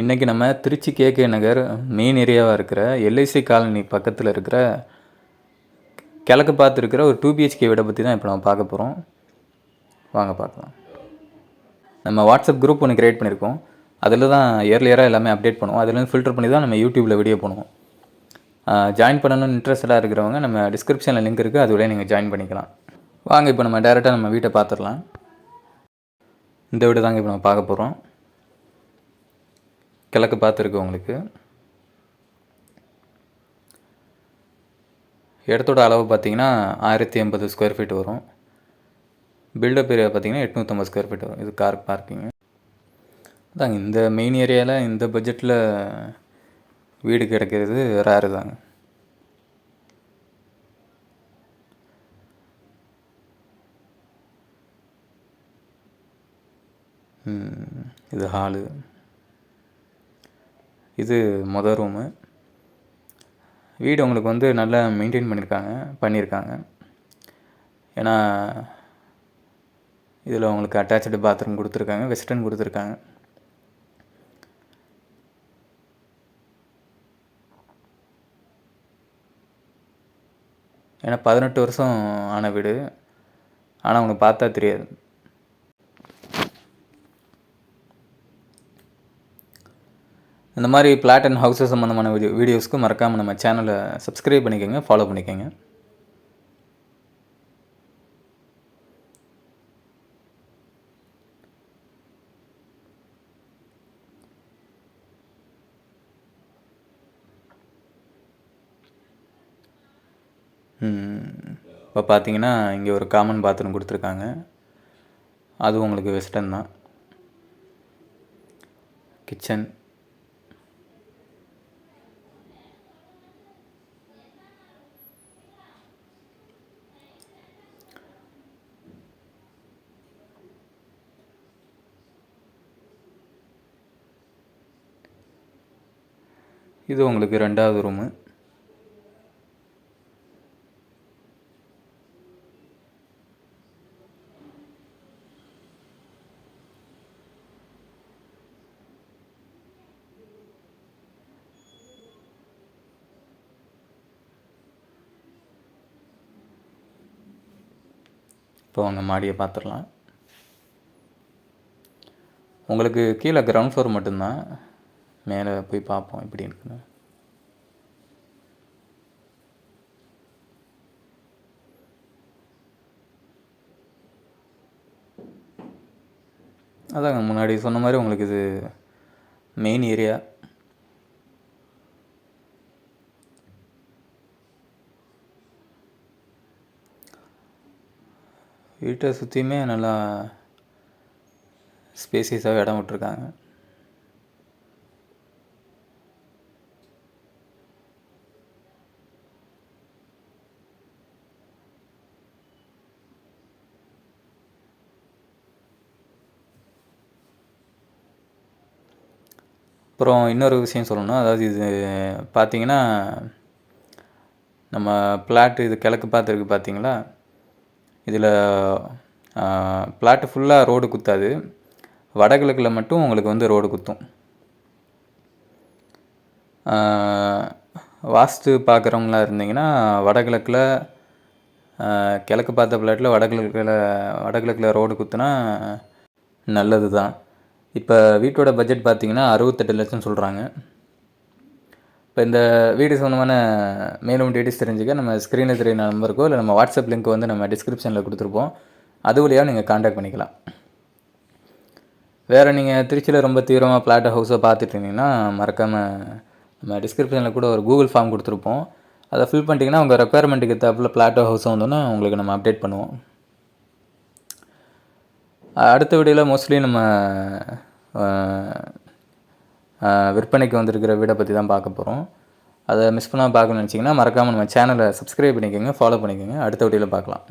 இன்றைக்கி நம்ம திருச்சி கேகே நகர் மெயின் ஏரியாவாக இருக்கிற எல்ஐசி காலனி பக்கத்தில் இருக்கிற கிழக்கு பார்த்து இருக்கிற ஒரு 2 பிஹெச்கே வீடை பற்றி தான் இப்போ நம்ம பார்க்க போகிறோம். வாங்க பார்க்கலாம். நம்ம வாட்ஸ்அப் குரூப் ஒன்று க்ரியேட் பண்ணியிருக்கோம். அதில் தான் இயர்லியராக எல்லாமே அப்டேட் பண்ணுவோம். அதுலேருந்து ஃபில்டர் பண்ணி தான் நம்ம யூடியூப்பில் வீடியோ பண்ணுவோம். ஜாயின் பண்ணணும்னு இன்ட்ரெஸ்டடாக இருக்கிறவங்க நம்ம டிஸ்கிரிப்ஷனில் லிங்க் இருக்குது, அது வழியாக நீங்கள் ஜாயின் பண்ணிக்கலாம். வாங்க இப்போ நம்ம டேரெக்டாக நம்ம வீட்டை பார்த்துடலாம். இந்த வீடு தாங்க இப்போ நம்ம பார்க்க போகிறோம். கிழக்கு பார்த்துருக்கு. உங்களுக்கு இடத்தோட அளவு பார்த்திங்கன்னா 1080 ஸ்கொயர் ஃபீட் வரும். பில்டப் ஏரியா பார்த்திங்கன்னா 850 ஸ்கொயர் ஃபீட் வரும். இது கார் பார்க்கிங்கு தாங்க. இந்த மெயின் ஏரியாவில் இந்த பட்ஜெட்டில் வீடு கிடைக்கிறது ரேரு தாங்க. இது ஹாலு, இது மொதல் ரூமு. வீடு உங்களுக்கு வந்து நல்லா மெயின்டைன் பண்ணியிருக்காங்க. ஏன்னா இதில் உங்களுக்கு அட்டாச்சு பாத்ரூம் கொடுத்துருக்காங்க, வெஸ்டர்ன் கொடுத்துருக்காங்க. ஏன்னா 18 வருஷம் ஆன வீடு, ஆனால் உங்களுக்கு பார்த்தா தெரியாது. இந்த மாதிரி பிளாட் அண்ட் ஹவுஸஸ் சம்மந்தமான வீடியோஸ்க்கு மறக்காமல் நம்ம சேனலை சப்ஸ்கிரைப் பண்ணிக்கோங்க, ஃபாலோ பண்ணிக்கோங்க. இப்போ பார்த்தீங்கன்னா இங்கே ஒரு காமன் பாத்ரூம் கொடுத்துருக்காங்க. அது உங்களுக்கு வெஸ்டர்ன் தான். கிச்சன், இது உங்களுக்கு 2வது ரூமு. இப்போ அவங்க மாடியை பார்த்துடலாம். உங்களுக்கு கீழே கிரவுண்ட் ஃப்ளோர் மட்டும்தான், மேலே போய் பார்ப்போம் எப்படி இருக்குன்னு. அதாங்க முன்னாடி சொன்ன மாதிரி உங்களுக்கு இது மெயின் ஏரியா. வீட்டை சுற்றியுமே நல்லா ஸ்பேசியஸாக இடம் விட்டுருக்காங்க. அப்புறம் இன்னொரு விஷயம் சொல்லணும். அதாவது இது பார்த்திங்கன்னா நம்ம பிளாட்டு இது கிழக்கு பார்த்துருக்கு பார்த்தீங்களா, இதில் பிளாட்டு ஃபுல்லாக ரோடு குத்தாது, வடகிழக்கில் மட்டும் உங்களுக்கு வந்து ரோடு குத்தும். வாஸ்து பார்க்குறவங்களா இருந்தீங்கன்னா வடகிழக்கில், கிழக்கு பார்த்த பிளாட்டில் வடகிழக்கில் ரோடு குத்துனா நல்லது தான். இப்போ வீட்டோட பட்ஜெட் பார்த்திங்கன்னா 68 லட்சம் சொல்கிறாங்க. இப்போ இந்த வீடு சம்மந்தமான மேலும் டீட்டெயில்ஸ் தெரிஞ்சுக்க நம்ம ஸ்க்ரீனில் தெரியுற நம்பருக்கோ இல்லை நம்ம வாட்ஸ்அப் லிங்க் வந்து நம்ம டிஸ்கிரிப்ஷனில் கொடுத்துருப்போம், அது வழியாக நீங்கள் காண்டாக்ட் பண்ணிக்கலாம். வேறு நீங்கள் திருச்சியில் ரொம்ப தீவிரமாக பிளாட் ஹவுஸை பார்த்துட்டு இருந்தீங்கன்னா மறக்காமல் நம்ம டிஸ்கிரிப்ஷனில் கூட ஒரு கூகுள் ஃபார்ம் கொடுத்துருப்போம், அதை ஃபில் பண்ணிட்டீங்கன்னா உங்கள் ரெக்குயர்மெண்ட்டுக்கு தப்பில் பிளாட் ஹவுஸ் வந்தோன்னா உங்களுக்கு நம்ம அப்டேட் பண்ணுவோம். அடுத்த வீடியோவில் மோஸ்ட்லி நம்ம விற்பனைக்கு வந்திருக்கிற வீடை பற்றி தான் பார்க்க போகிறோம். அதை மிஸ் பண்ணாமல் பார்க்கணும்னு நினச்சிங்கன்னா மறக்காமல் நம்ம சேனலை சப்ஸ்கிரைப் பண்ணிக்கோங்க, ஃபாலோ பண்ணிக்கோங்க. அடுத்த வீடியோவில் பார்க்கலாம்.